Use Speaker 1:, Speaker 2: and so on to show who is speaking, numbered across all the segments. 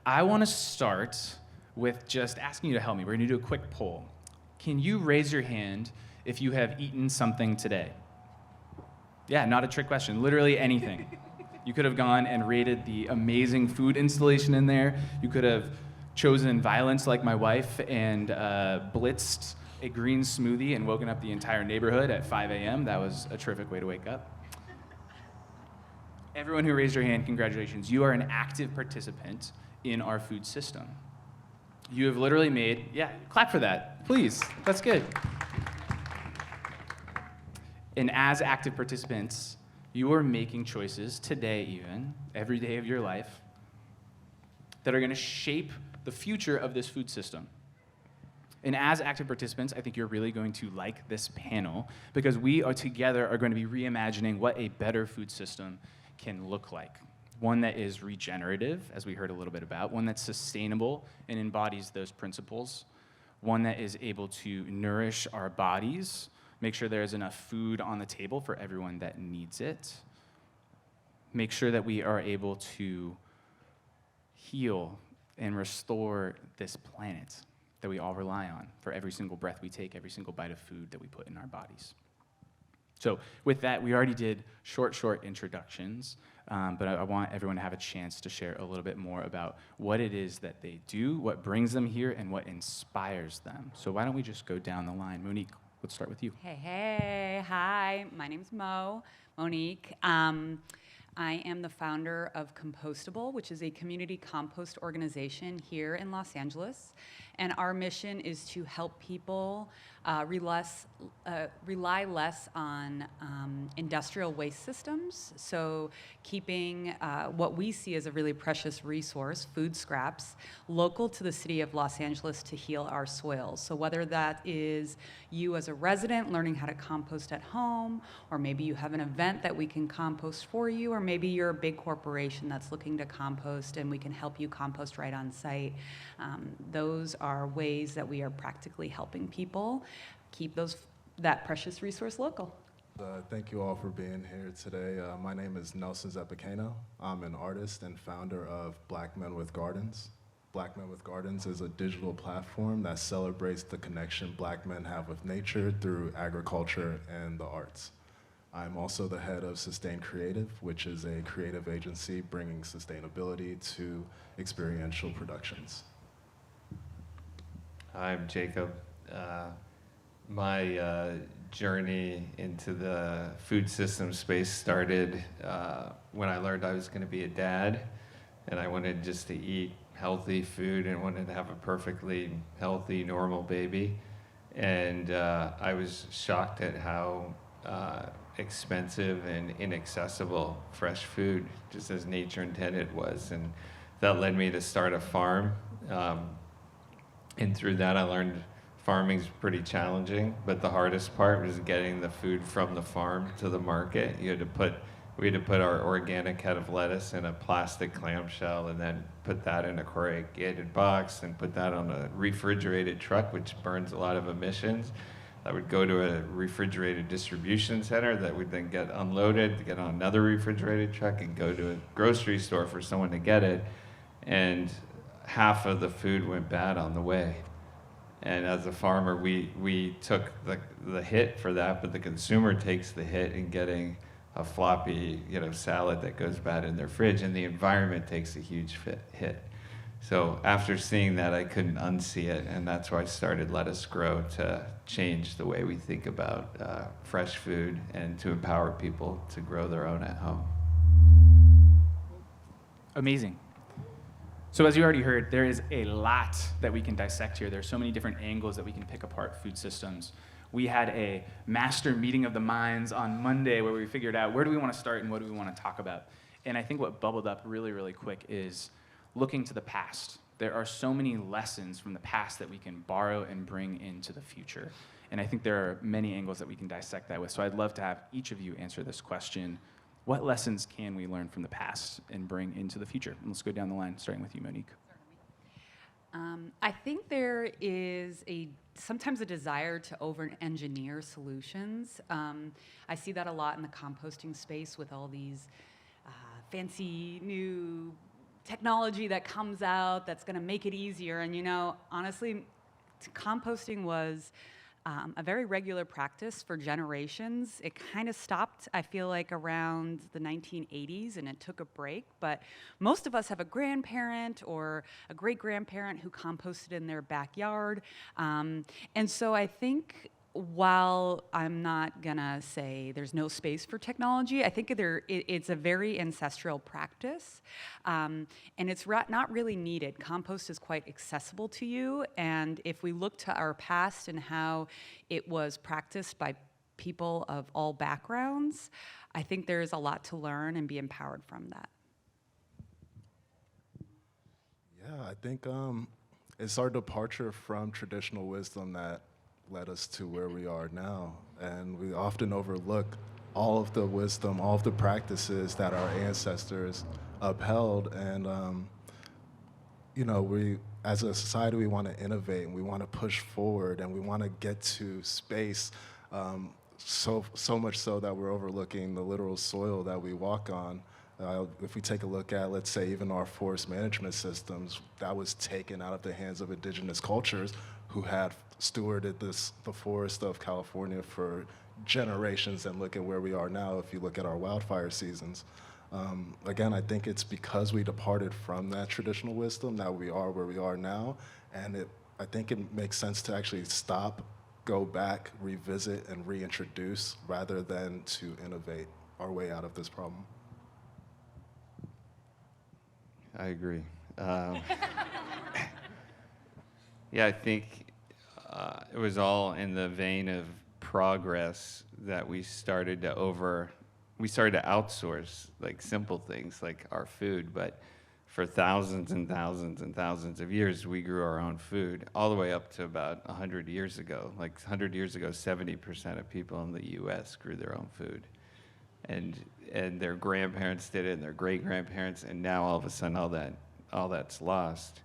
Speaker 1: I want to start with just asking you to help me. We're going to do a quick poll. Can you raise your hand if you have eaten something today? Yeah, not a trick question. Literally anything. You could have gone and raided the amazing food installation in there. You could have chosen violence like my wife and blitzed a green smoothie and woken up the entire neighborhood at 5 a.m. That was a terrific way to wake up. Everyone who raised your hand, congratulations. You are an active participant in our food system. You have literally made, yeah, clap for that, please. That's good. And as active participants, you are making choices today even, every day of your life, that are going to shape the future of this food system. And as active participants, I think you're really going to like this panel because we are together are going to be reimagining what a better food system can look like. One that is regenerative, as we heard a little bit about, one that's sustainable and embodies those principles, one that is able to nourish our bodies, make sure there is enough food on the table for everyone that needs it, make sure that we are able to heal and restore this planet that we all rely on for every single breath we take, every single bite of food that we put in our bodies. So with that, we already did short introductions, but I want everyone to have a chance to share a little bit more about what it is that they do, what brings them here, and what inspires them. So why don't we just go down the line? Monique, let's start with you.
Speaker 2: Hey, hi, my name's Monique. I am the founder of Compostable, which is a community compost organization here in Los Angeles. And our mission is to help people rely less on industrial waste systems. So keeping what we see as a really precious resource, food scraps, local to the city of Los Angeles to heal our soils. So whether that is you as a resident learning how to compost at home, or maybe you have an event that we can compost for you, or maybe you're a big corporation that's looking to compost and we can help you compost right on site. Those are ways that we are practically helping people keep that precious resource local.
Speaker 3: Thank you all for being here today. My name is Nelson Zepicano. I'm an artist and founder of Black Men with Gardens. Black Men with Gardens is a digital platform that celebrates the connection Black men have with nature through agriculture and the arts. I'm also the head of Sustain Creative, which is a creative agency bringing sustainability to experiential productions.
Speaker 4: I'm Jacob. My journey into the food system space started when I learned I was going to be a dad, and I wanted just to eat healthy food and wanted to have a perfectly healthy, normal baby. And I was shocked at how expensive and inaccessible fresh food, just as nature intended, was. And that led me to start a farm. And through that, I learned farming's pretty challenging, but the hardest part was getting the food from the farm to the market. We had to put our organic head of lettuce in a plastic clamshell and then put that in a corrugated box and put that on a refrigerated truck, which burns a lot of emissions. That would go to a refrigerated distribution center that would then get unloaded, get on another refrigerated truck and go to a grocery store for someone to get it. And half of the food went bad on the way. And as a farmer, we took the hit for that, but the consumer takes the hit in getting a floppy, salad that goes bad in their fridge, and the environment takes a huge hit. So after seeing that, I couldn't unsee it, and that's why I started Let Us Grow, to change the way we think about fresh food and to empower people to grow their own at home.
Speaker 1: Amazing. So as you already heard, there is a lot that we can dissect here. There's so many different angles that we can pick apart food systems. We had a master meeting of the minds on Monday where we figured out where do we want to start and what do we want to talk about. And I think what bubbled up really quick is looking to the past. There are so many lessons from the past that we can borrow and bring into the future. And I think there are many angles that we can dissect that with. So I'd love to have each of you answer this question. What lessons can we learn from the past and bring into the future? And let's go down the line, starting with you, Monique.
Speaker 2: I think there is sometimes a desire to over-engineer solutions. I see that a lot in the composting space with all these fancy new technology that comes out that's going to make it easier. And honestly, composting was a very regular practice for generations. It kind of stopped, I feel like, around the 1980s, and it took a break. But most of us have a grandparent or a great-grandparent who composted in their backyard. And so I think, while I'm not gonna say there's no space for technology, I think it's a very ancestral practice, and it's not really needed. Compost is quite accessible to you, and if we look to our past and how it was practiced by people of all backgrounds, I think there's a lot to learn and be empowered from that.
Speaker 3: Yeah, I think it's our departure from traditional wisdom that led us to where we are now. And we often overlook all of the wisdom, all of the practices that our ancestors upheld. And, we, as a society, we want to innovate and we want to push forward and we want to get to space, so much so that we're overlooking the literal soil that we walk on. If we take a look at, let's say, even our forest management systems, that was taken out of the hands of indigenous cultures who had stewarded the forest of California for generations, and look at where we are now if you look at our wildfire seasons. Again, I think it's because we departed from that traditional wisdom that we are where we are now, and I think it makes sense to actually stop, go back, revisit, and reintroduce rather than to innovate our way out of this problem.
Speaker 4: I agree. Yeah, I think it was all in the vein of progress that we started to outsource like simple things like our food, but for thousands and thousands and thousands of years, we grew our own food all the way up to about 100 years ago. Like 100 years ago, 70% of people in the US grew their own food. And their grandparents did it, and their great-grandparents, and now all of a sudden all that's lost.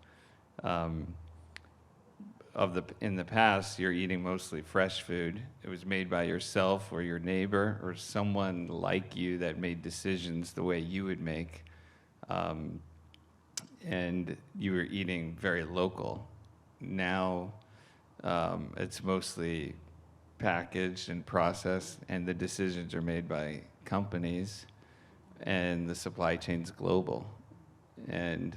Speaker 4: In the past, you're eating mostly fresh food. It was made by yourself or your neighbor or someone like you that made decisions the way you would make. And you were eating very local. Now, it's mostly packaged and processed, and the decisions are made by companies, and the supply chain's global. And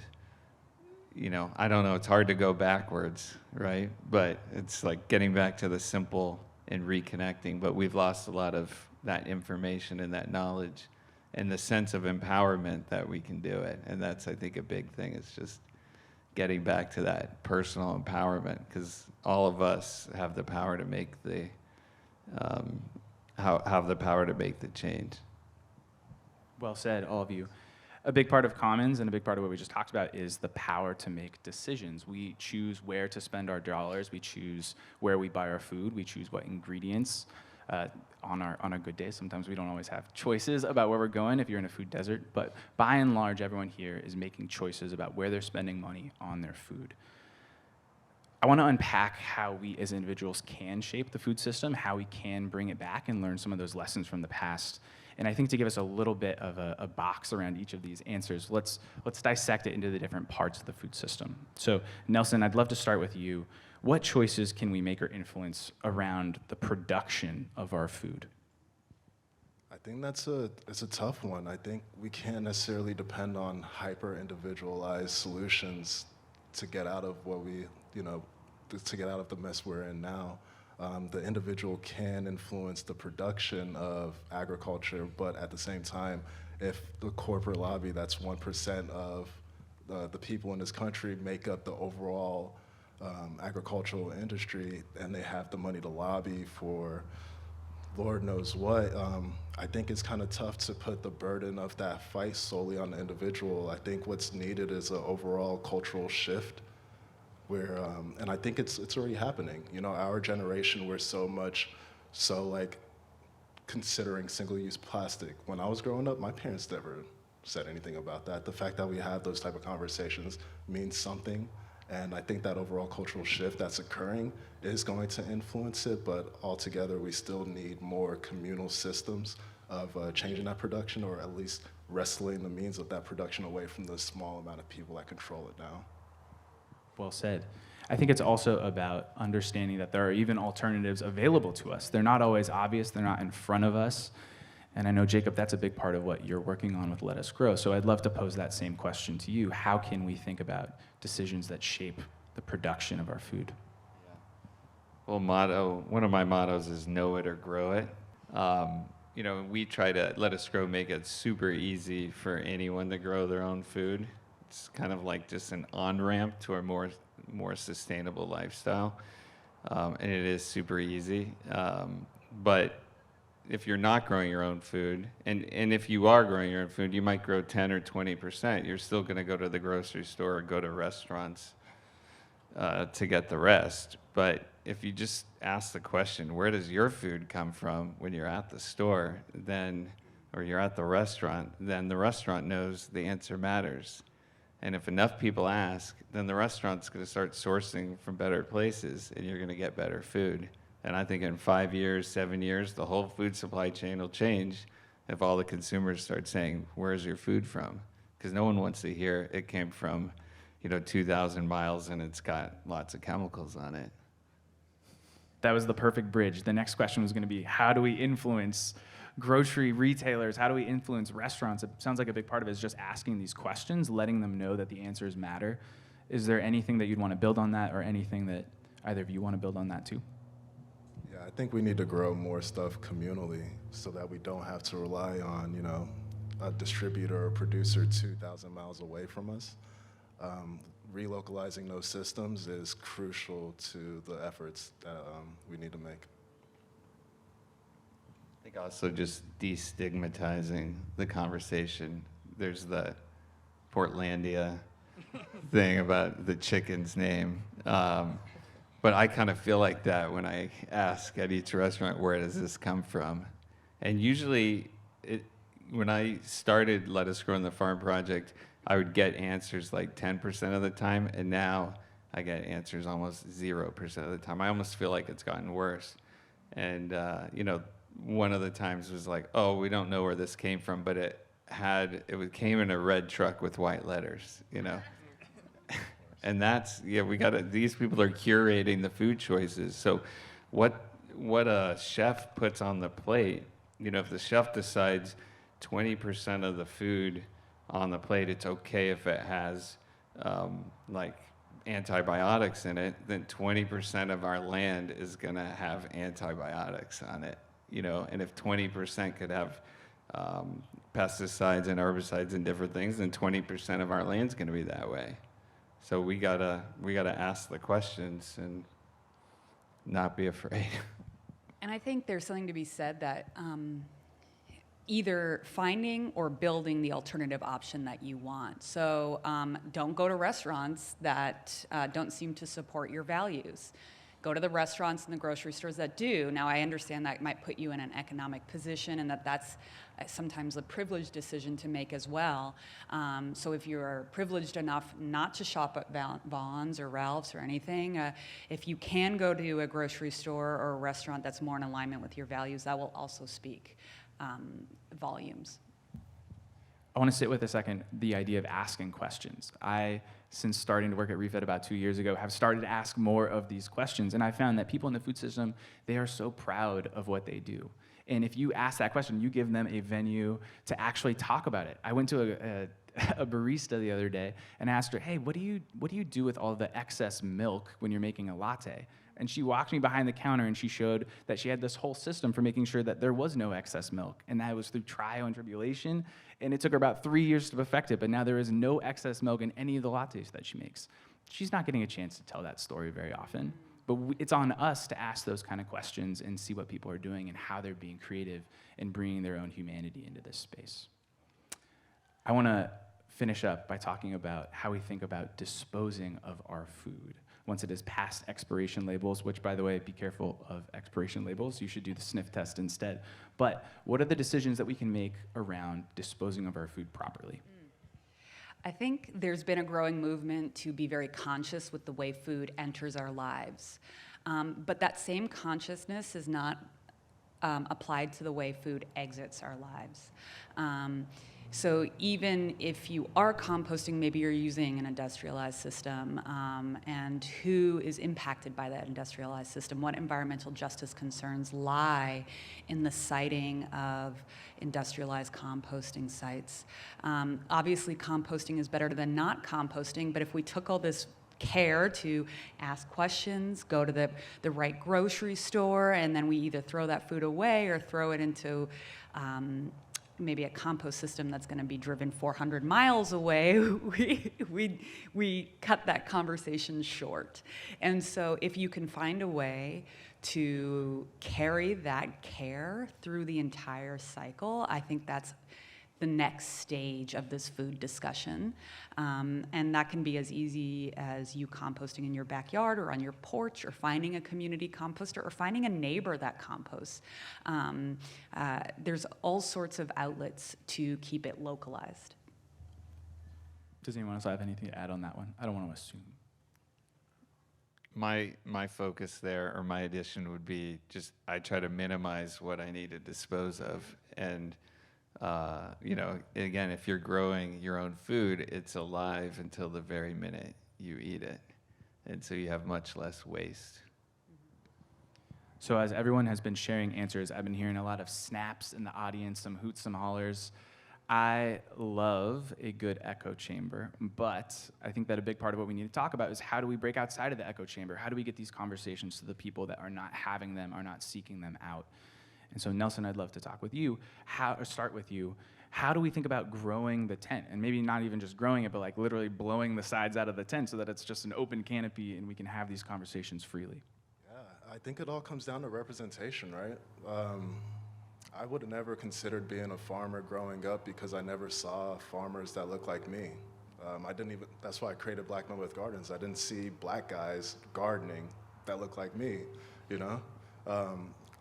Speaker 4: I don't know, it's hard to go backwards, right? But it's like getting back to the simple and reconnecting, but we've lost a lot of that information and that knowledge and the sense of empowerment that we can do it. And that's, I think, a big thing. It's just getting back to that personal empowerment, because all of us have the power to make have the power to make the change.
Speaker 1: Well said, all of you. A big part of Commons and a big part of what we just talked about is the power to make decisions. We choose where to spend our dollars. We choose where we buy our food. We choose what ingredients on a good day. Sometimes we don't always have choices about where we're going if you're in a food desert, but by and large, everyone here is making choices about where they're spending money on their food. I want to unpack how we as individuals can shape the food system, how we can bring it back and learn some of those lessons from the past. And I think to give us a little bit of a box around each of these answers, let's dissect it into the different parts of the food system. So Nelson, I'd love to start with you. What choices can we make or influence around the production of our food?
Speaker 3: I think it's a tough one. I think we can't necessarily depend on hyper-individualized solutions to get out of to get out of the mess we're in now. The individual can influence the production of agriculture, but at the same time, if the corporate lobby, that's 1% of the people in this country, make up the overall agricultural industry, and they have the money to lobby for Lord knows what, I think it's kind of tough to put the burden of that fight solely on the individual. I think what's needed is an overall cultural shift where, and I think it's already happening. Our generation, we're so considering single-use plastic. When I was growing up, my parents never said anything about that. The fact that we have those type of conversations means something, and I think that overall cultural shift that's occurring is going to influence it, but altogether we still need more communal systems of changing that production, or at least wrestling the means of that production away from the small amount of people that control it now.
Speaker 1: Well said. I think it's also about understanding that there are even alternatives available to us. They're not always obvious, they're not in front of us. And I know, Jacob, that's a big part of what you're working on with Let Us Grow. So I'd love to pose that same question to you. How can we think about decisions that shape the production of our food?
Speaker 4: Well, one of my mottos is know it or grow it. We try to Let Us Grow make it super easy for anyone to grow their own food. It's kind of like just an on-ramp to a more sustainable lifestyle. And it is super easy. But if you're not growing your own food, and if you are growing your own food, you might grow 10 or 20%. You're still going to go to the grocery store or go to restaurants to get the rest. But if you just ask the question, where does your food come from when you're at the store, or you're at the restaurant, then the restaurant knows the answer matters. And if enough people ask, then the restaurant's going to start sourcing from better places, and you're going to get better food. And I think in 5 years, 7 years, the whole food supply chain will change if all the consumers start saying, where's your food from? Because no one wants to hear it came from 2,000 miles and it's got lots of chemicals on it.
Speaker 1: That was the perfect bridge. The next question was going to be, how do we influence grocery retailers? How do we influence restaurants? It sounds like a big part of it is just asking these questions, letting them know that the answers matter. Is there anything that you'd want to build on that, or anything that either of you want to build on that too?
Speaker 3: Yeah, I think we need to grow more stuff communally so that we don't have to rely on, a distributor or producer 2,000 miles away from us. Relocalizing those systems is crucial to the efforts that we need to make.
Speaker 4: I think also just destigmatizing the conversation. There's the Portlandia thing about the chicken's name. But I kind of feel like that when I ask at each restaurant, where does this come from? And usually, when I started Let Us Grow in the Farm Project, I would get answers like 10% of the time, and now I get answers almost 0% of the time. I almost feel like it's gotten worse. And, one of the times was like, oh, we don't know where this came from, but it came in a red truck with white letters, And these people are curating the food choices. So what a chef puts on the plate, if the chef decides 20% of the food on the plate, it's okay if it has antibiotics in it, then 20% of our land is gonna have antibiotics on it, and if 20% could have pesticides and herbicides and different things, then 20% of our land's gonna be that way. So we gotta ask the questions and not be afraid.
Speaker 2: And I think there's something to be said that either finding or building the alternative option that you want. So don't go to restaurants that don't seem to support your values. Go to the restaurants and the grocery stores that do. Now, I understand that might put you in an economic position, and that's sometimes a privileged decision to make as well. So if you're privileged enough not to shop at Vaughn's or Ralph's or anything, if you can go to a grocery store or a restaurant that's more in alignment with your values, that will also speak volumes.
Speaker 1: I want to sit with a second the idea of asking questions. I, since starting to work at Refed about 2 years ago, have started to ask more of these questions, and I found that people in the food system, they are so proud of what they do. And if you ask that question, you give them a venue to actually talk about it. I went to a barista the other day and asked her, hey, what do you do with all the excess milk when you're making a latte? And she walked me behind the counter and she showed that she had this whole system for making sure that there was no excess milk. And that was through trial and tribulation. And it took her about 3 years to perfect it, but now there is no excess milk in any of the lattes that she makes. She's not getting a chance to tell that story very often. But it's on us to ask those kind of questions and see what people are doing and how they're being creative and bringing their own humanity into this space. I want to finish up by talking about how we think about disposing of our food once it is past expiration labels, which, by the way, be careful of expiration labels. You should do the sniff test instead. But what are the decisions that we can make around disposing of our food properly?
Speaker 2: I think there's been a growing movement to be very conscious with the way food enters our lives. But that same consciousness is not applied to the way food exits our lives. So even if you are composting, maybe you're using an industrialized system, and who is impacted by that industrialized system? What environmental justice concerns lie in the siting of industrialized composting sites? Obviously, composting is better than not composting, but if we took all this care to ask questions, go to the right grocery store, and then we either throw that food away or throw it into maybe a compost system that's going to be driven 400 miles away, we cut that conversation short. And so if you can find a way to carry that care through the entire cycle, I think that's the next stage of this food discussion. And that can be as easy as you composting in your backyard or on your porch, or finding a community composter, or finding a neighbor that composts. There's all sorts of outlets to keep it localized.
Speaker 1: Does anyone else have anything to add on that one? I don't want to assume.
Speaker 4: My focus there, or my addition, would be just I try to minimize what I need to dispose of. And again, if you're growing your own food, it's alive until the very minute you eat it. And so you have much less waste.
Speaker 1: So as everyone has been sharing answers, I've been hearing a lot of snaps in the audience, some hoots, some hollers. I love a good echo chamber, but I think that a big part of what we need to talk about is how do we break outside of the echo chamber? How do we get these conversations to the people that are not having them, are not seeking them out? And so, Nelson, I'd love to talk with you, start with you. How do we think about growing the tent? And maybe not even just growing it, but like literally blowing the sides out of the tent so that it's just an open canopy and we can have these conversations freely.
Speaker 3: Yeah, I think it all comes down to representation, right? I would have never considered being a farmer growing up because I never saw farmers that looked like me. That's why I created Black Men with Gardens. I didn't see black guys gardening that looked like me, you know?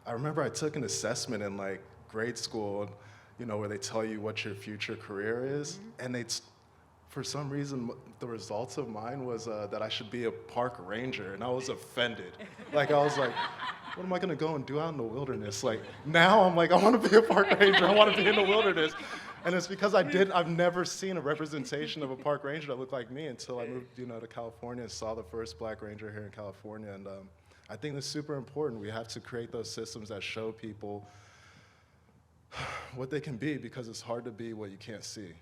Speaker 3: I remember I took an assessment in like grade school, where they tell you what your future career is, and for some reason, the results of mine was that I should be a park ranger, and I was offended. Like, I was like, what am I gonna go and do out in the wilderness? Like, now I'm like, I wanna be a park ranger, I wanna be in the wilderness. And it's because I've never seen a representation of a park ranger that looked like me until I moved, to California and saw the first black ranger here in California. And I think that's super important. We have to create those systems that show people what they can be, because it's hard to be what you can't see,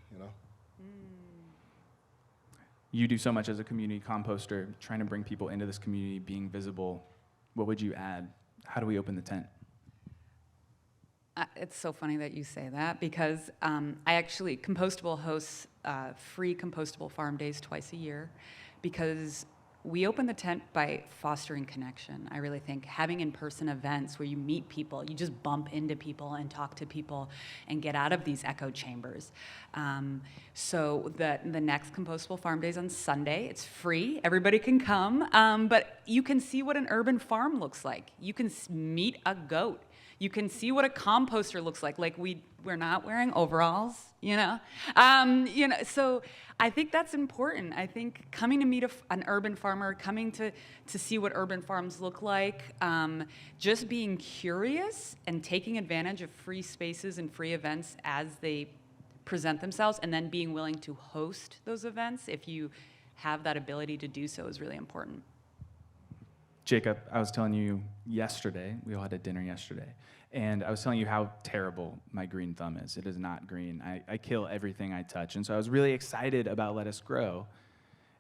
Speaker 1: You do so much as a community composter, trying to bring people into this community, being visible. What would you add? How do we open the tent?
Speaker 2: It's so funny that you say that, because Compostable hosts free compostable farm days twice a year, because we open the tent by fostering connection. I really think having in-person events where you meet people, you just bump into people and talk to people and get out of these echo chambers. So the next Compostable Farm Day is on Sunday. It's free. Everybody can come, but you can see what an urban farm looks like. You can meet a goat. You can see what a composter looks like. Like we're not wearing overalls, So I think that's important. I think coming to meet an urban farmer, coming to see what urban farms look like, just being curious and taking advantage of free spaces and free events as they present themselves, and then being willing to host those events if you have that ability to do so is really important.
Speaker 1: Jacob, I was telling you yesterday, we all had a dinner yesterday, and I was telling you how terrible my green thumb is. It is not green. I kill everything I touch. And so I was really excited about Let Us Grow.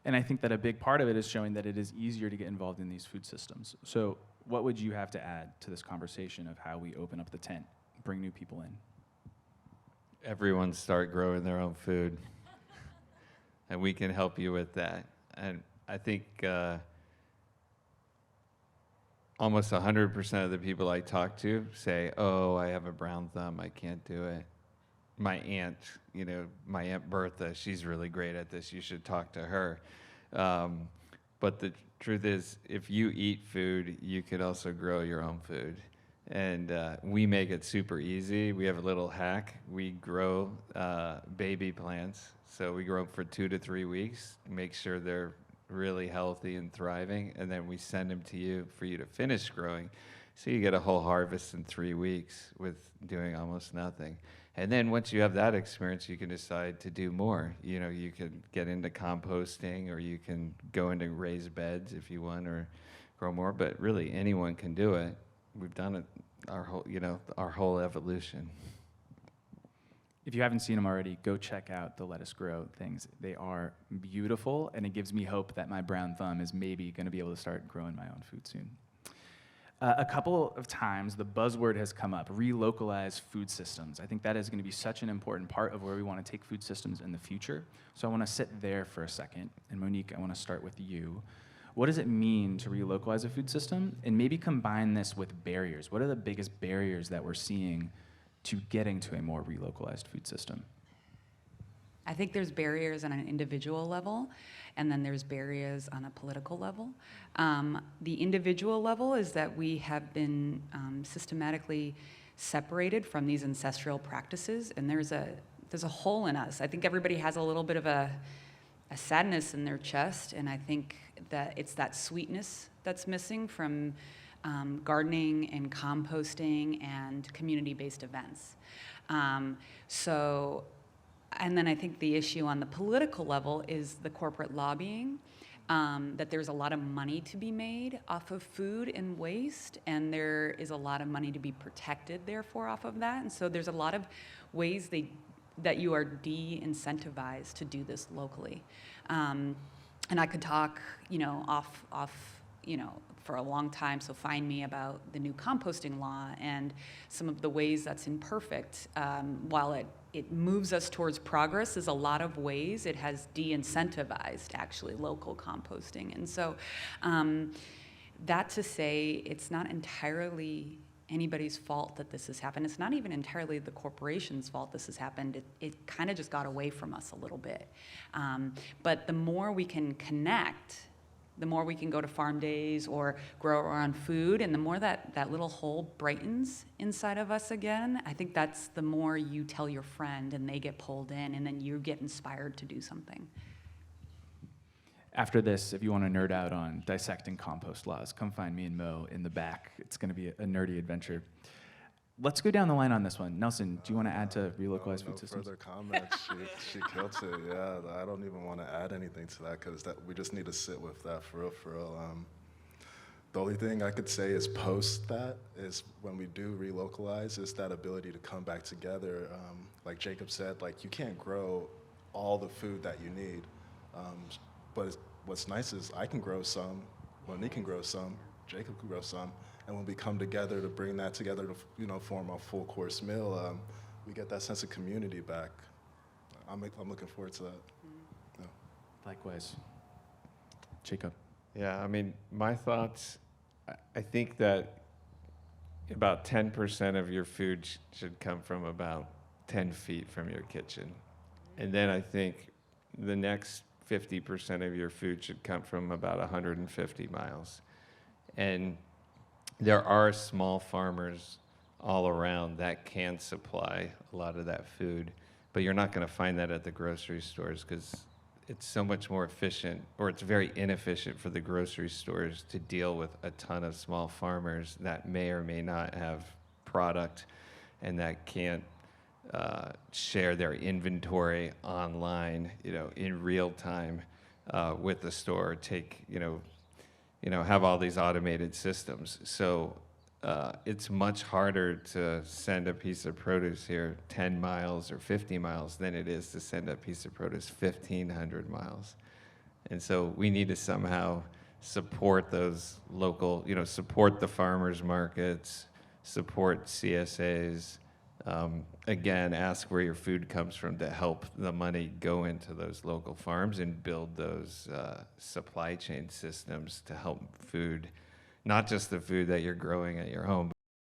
Speaker 1: And I think that a big part of it is showing that it is easier to get involved in these food systems. So what would you have to add to this conversation of how we open up the tent, bring new people in?
Speaker 4: Everyone start growing their own food. And we can help you with that. And I think almost 100% of the people I talk to say, oh, I have a brown thumb, I can't do it. My aunt, my Aunt Bertha, she's really great at this, you should talk to her. But the truth is, if you eat food, you can also grow your own food. And we make it super easy. We have a little hack. We grow baby plants. So we grow them for 2 to 3 weeks, make sure they're really healthy and thriving, and then we send them to you for you to finish growing. So you get a whole harvest in 3 weeks with doing almost nothing. And then once you have that experience, you can decide to do more. You know, you can get into composting, or you can go into raised beds if you want, or grow more. But really, anyone can do it. We've done it our whole evolution.
Speaker 1: If you haven't seen them already, go check out the Let Us Grow things. They are beautiful, and it gives me hope that my brown thumb is maybe going to be able to start growing my own food soon. A couple of times, the buzzword has come up, relocalized food systems. I think that is going to be such an important part of where we want to take food systems in the future. So I want to sit there for a second. And Monique, I want to start with you. What does it mean to relocalize a food system? And maybe combine this with barriers. What are the biggest barriers that we're seeing to getting to a more relocalized food system?
Speaker 2: I think there's barriers on an individual level, and then there's barriers on a political level. The individual level is that we have been systematically separated from these ancestral practices, and there's a hole in us. I think everybody has a little bit of a sadness in their chest, and I think that it's that sweetness that's missing from gardening and composting and community-based events. And then I think the issue on the political level is the corporate lobbying, that there's a lot of money to be made off of food and waste, and there is a lot of money to be protected, therefore, off of that. And so there's a lot of ways that you are de-incentivized to do this locally. And I could talk, for a long time, so find me about the new composting law and some of the ways that's imperfect. While it moves us towards progress, is a lot of ways it has de-incentivized actually local composting. And so that to say, it's not entirely anybody's fault that this has happened. It's not even entirely the corporation's fault this has happened. It kind of just got away from us a little bit. But the more we can connect, the more we can go to farm days or grow our own food, and the more that little hole brightens inside of us again, I think that's the more you tell your friend and they get pulled in, and then you get inspired to do something.
Speaker 1: After this, if you want to nerd out on dissecting compost laws, come find me and Mo in the back. It's going to be a nerdy adventure. Let's go down the line on this one. Nelson, do you want to add to relocalized food systems?
Speaker 3: No further comments. She killed it. Yeah, I don't even want to add anything to that because we just need to sit with that for real. The only thing I could say is post that is when we do relocalize is that ability to come back together. Like Jacob said, like you can't grow all the food that you need. But what's nice is I can grow some, Monique can grow some, Jacob can grow some. And when we come together to bring that together to form a full course meal, we get that sense of community back. I'm looking forward to that. Yeah.
Speaker 1: Likewise. Jacob.
Speaker 4: Yeah, I mean, my thoughts, I think that about 10% of your food should come from about 10 feet from your kitchen. And then I think the next 50% of your food should come from about 150 miles. And there are small farmers all around that can supply a lot of that food, but you're not going to find that at the grocery stores because it's so much more efficient, or it's very inefficient for the grocery stores to deal with a ton of small farmers that may or may not have product and that can't share their inventory online, in real time with the store, have all these automated systems. So it's much harder to send a piece of produce here 10 miles or 50 miles than it is to send a piece of produce 1,500 miles. And so we need to somehow support those local, support the farmers markets, support CSAs, again, ask where your food comes from to help the money go into those local farms and build those supply chain systems to help food, not just the food that you're growing at your home,